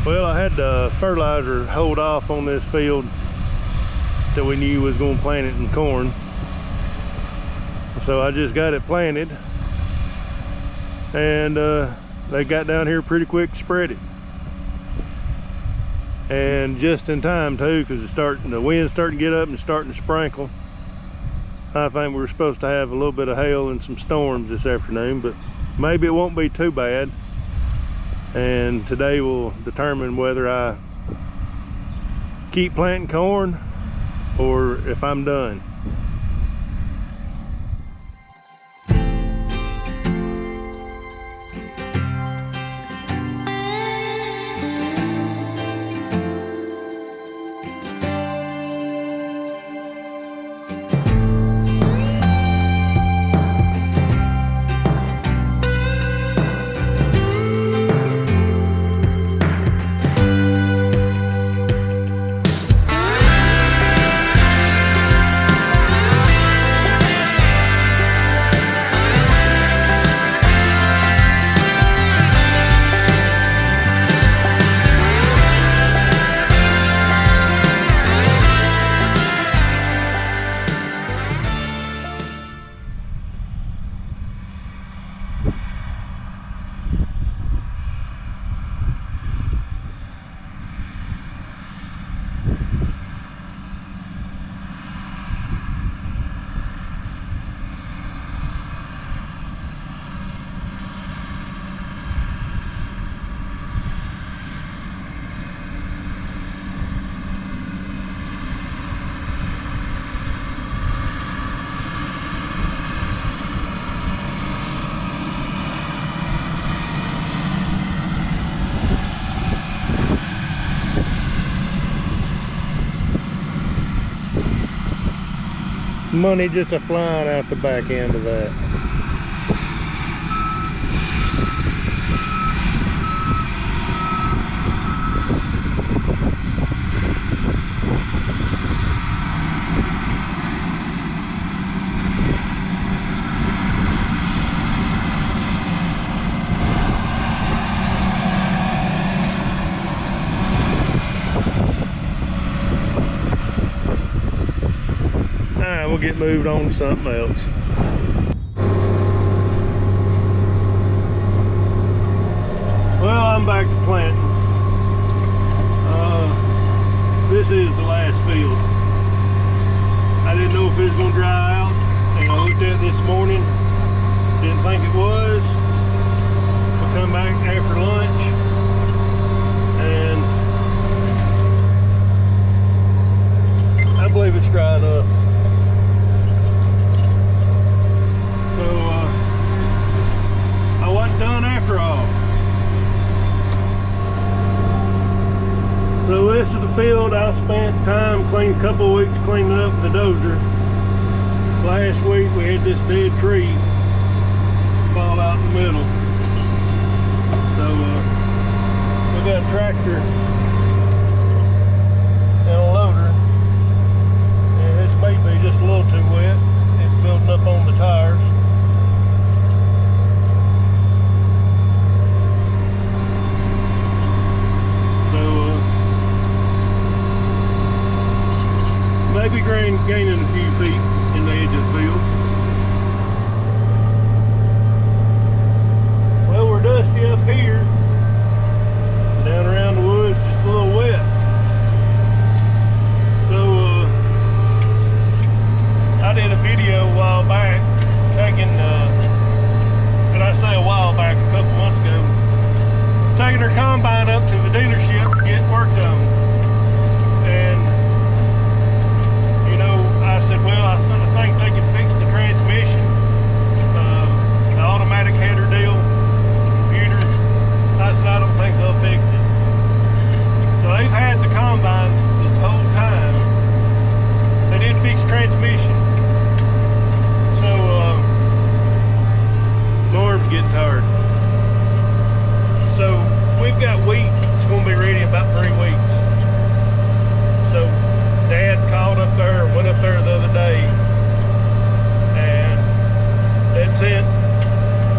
Well, I had the fertilizer hold off on this field that we knew was going to plant it in corn. So I just got it planted, and they got down here pretty quick to spread it. And just in time too, because the wind's starting to get up and it's starting to sprinkle. I think we're supposed to have a little bit of hail and some storms this afternoon, but maybe it won't be too bad. And today will determine whether I keep planting corn or if I'm done. Money just a flying out the back end of that. We'll get moved on to something else. Well, I'm back to planting. This is the last field. I didn't know if it was going to dry out, and I looked at it this morning. Didn't think it was. I'll come back after lunch, and I believe it's dry enough. I wasn't done after all. So this is the field I spent time cleaning, a couple of weeks cleaning up the dozer. Last week we had this dead tree fall out in the middle. So we got a tractor and a loader, and this may be just a little too wet. It's building up on the tires. Maybe gaining a few feet in the edge of the field. Well, we're dusty up here. Down around the woods, just a little wet. So, I did a video a while back, taking, did I say a while back, a couple months ago, taking her combine up to the dealership to get worked on. I said, well, I sort of think they can fix the transmission, the automatic header deal, the computer. I said, I don't think they'll fix it. So they've had the combine this whole time. They did fix transmission. So, Marv's getting tired. So we've got wheat. It's going to be ready in about 3 weeks. So Dad called up there, went up there the other day, and they'd said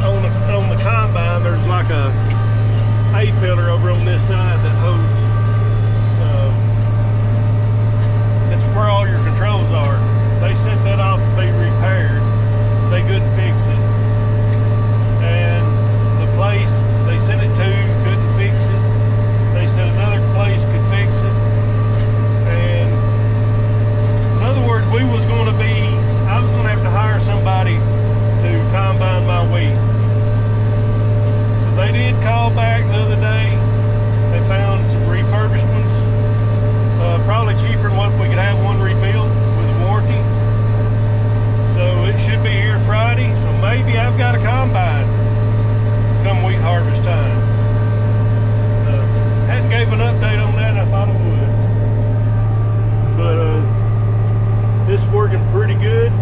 on the combine there's like a hay pillar over on this side that holds, it's where all your controls are. They sent that off to be repaired. They couldn't fix it. And the place they sent it to couldn't fix it. They said another place could fix it. And in other words, I was going to have to hire somebody to combine my wheat. So they did call back the other day. They found some refurbished ones, probably cheaper than what we could have one rebuilt with a warranty. So it should be here Friday. So maybe I've got a combine come wheat harvest time. Hadn't gave an update on that. I thought I would, but this is working pretty good.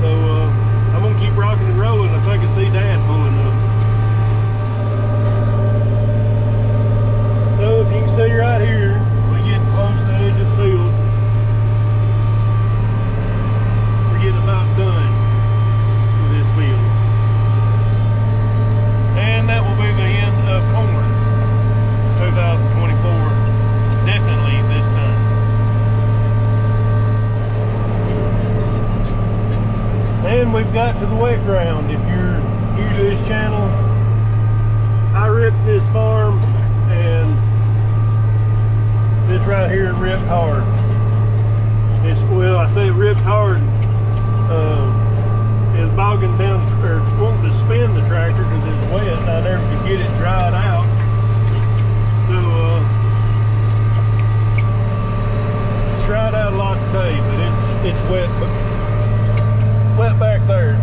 So I'm gonna keep rocking and rolling. I think I see Dad pulling up. So if you can see right here, we're getting close to the edge of the field. We're getting about done with this field. And that will be the end of corn 2024. Definitely this time. And we've got to the wet ground. If you're new to this channel, I ripped this farm, and this right here ripped hard. Well, I say it ripped hard. It's bogging down, or wanting to spin the tractor because it's wet, and I never could get it dried out. So it's dried out a lot today, but it's wet, but wet back there.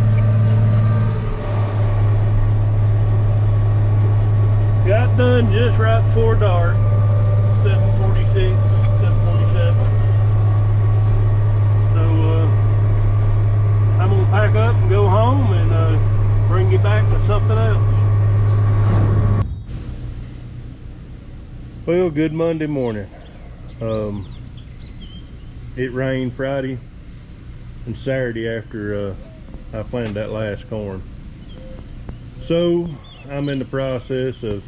Got done just right before dark, 7:46, 7:47. So I'm gonna pack up and go home and bring you back to something else. Well, good Monday morning. It rained Friday and Saturday after I planted that last corn. So I'm in the process of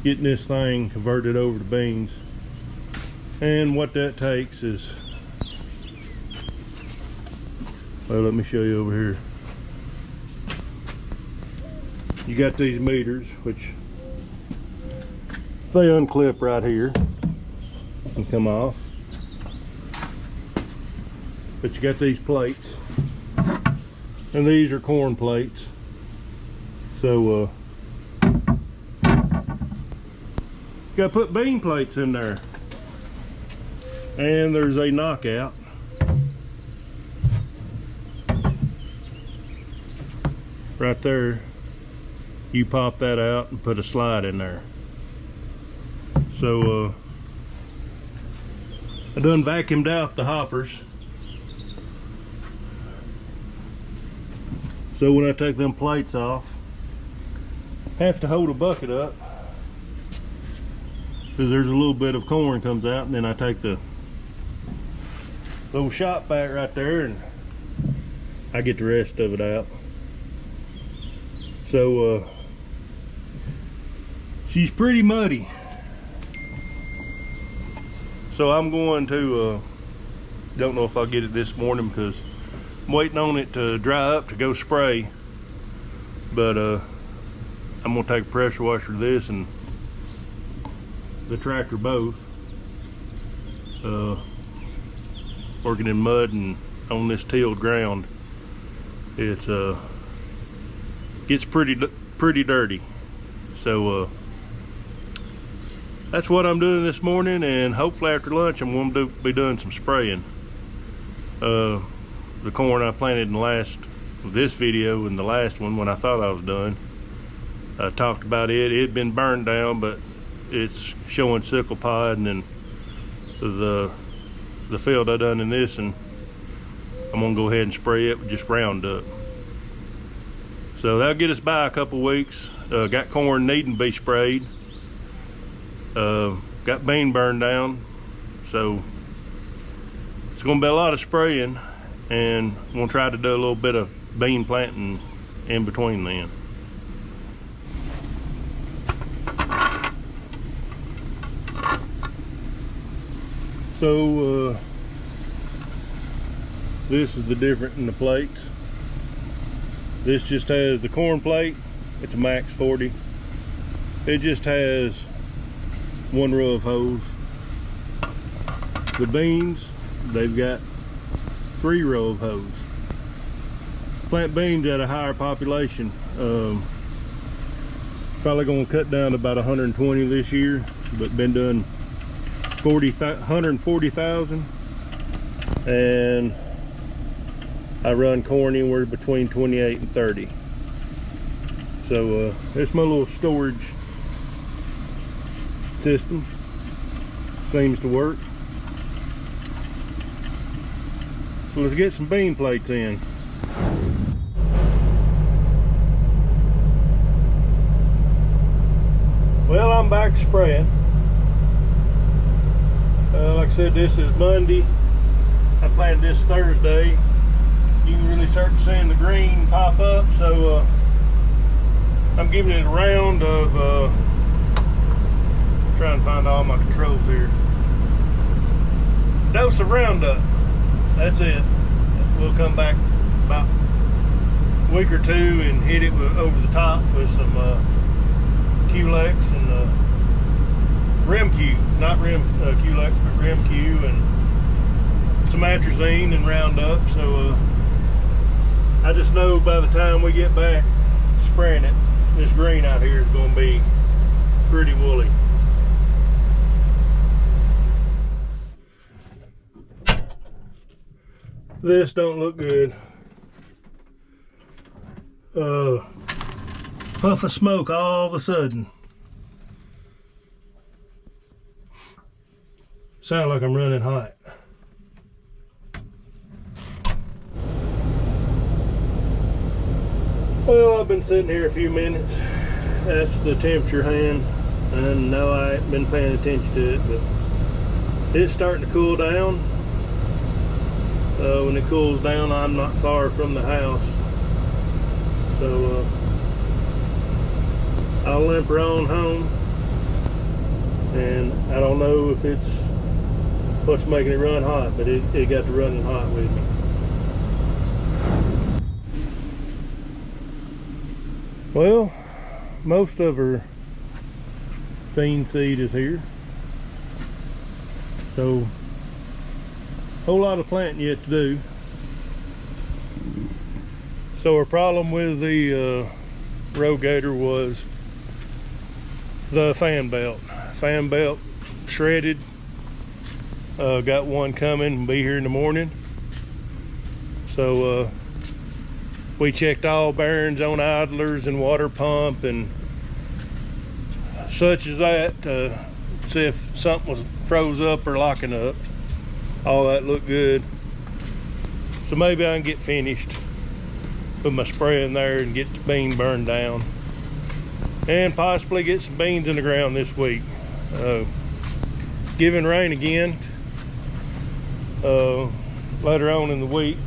getting this thing converted over to beans, and what that takes is, well, let me show you over here. You got these meters, which they unclip right here and come off, but you got these plates, and these are corn plates. So you gotta put bean plates in there, and there's a knockout. Right there, you pop that out and put a slide in there. So I done vacuumed out the hoppers. So when I take them plates off, I have to hold a bucket up, because there's a little bit of corn comes out, and then I take the little shop vac right there and I get the rest of it out. So she's pretty muddy. So I'm going to, don't know if I'll get it this morning because I'm waiting on it to dry up to go spray. But I'm gonna take a pressure washer of this and the tractor both. Working in mud and on this tilled ground, it's gets pretty dirty. So that's what I'm doing this morning, and hopefully after lunch I'm going to be doing some spraying. The corn I planted in this video and the last one, when I thought I was done, I talked about it. It had been burned down, but it's showing sickle pod, and then the field I done in this, and I'm gonna go ahead and spray it with just Roundup. So that'll get us by a couple weeks. Got corn needing to be sprayed. Got bean burned down, so it's gonna be a lot of spraying, and I'm gonna try to do a little bit of bean planting in between then. So this is the difference in the plates. This just has the corn plate. It's a max 40. It just has one row of hose. The beans, they've got 3 rows of hose. Plant beans at a higher population. Probably gonna cut down to about 120 this year, but been doing 140,000, and I run corn anywhere between 28 and 30. So it's my little storage system. Seems to work. So let's get some bean plates in. Well, I'm back spraying. Like I said, this is Monday. I planted this Thursday. You can really start seeing the green pop up, so I'm giving it a round of trying to find all my controls here. Dose of Roundup. That's it. We'll come back about a week or two and hit it over the top with some Culex and Rim-Q, not Culex, but Rim-Q, and some atrazine and Roundup. So I just know by the time we get back spraying it, this green out here is going to be pretty woolly. This don't look good. Puff of smoke all of a sudden. Sound like I'm running hot. Well, I've been sitting here a few minutes. That's the temperature hand. And no, I ain't been paying attention to it, but it's starting to cool down. When it cools down, I'm not far from the house. So I'll limp her on home. And I don't know if it's what's making it run hot, but it got to running hot with me. Well, most of her bean seed is here, so a whole lot of planting yet to do. So our problem with the Rogator was the fan belt. Fan belt shredded. Got one coming, be here in the morning. So we checked all bearings on idlers and water pump and such as that to see if something was froze up or locking up. All that looked good. So maybe I can get finished with my spray in there and get the bean burned down, and possibly get some beans in the ground this week. Giving rain again later on in the week.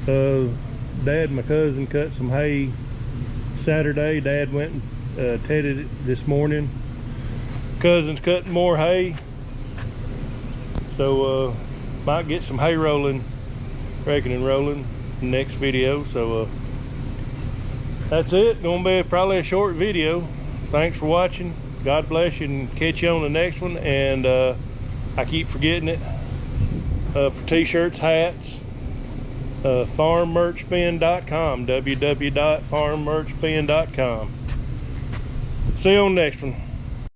Dad and my cousin cut some hay Saturday. Dad went and tedded it this morning. Cousin's cutting more hay, so might get some hay rolling, raking and rolling in the next video. So that's it. Gonna be probably a short video. Thanks for watching. God bless you, and catch you on the next one. And I keep forgetting it. For t-shirts, hats, farmmerchbin.com, www.farmmerchbin.com. See you on the next one.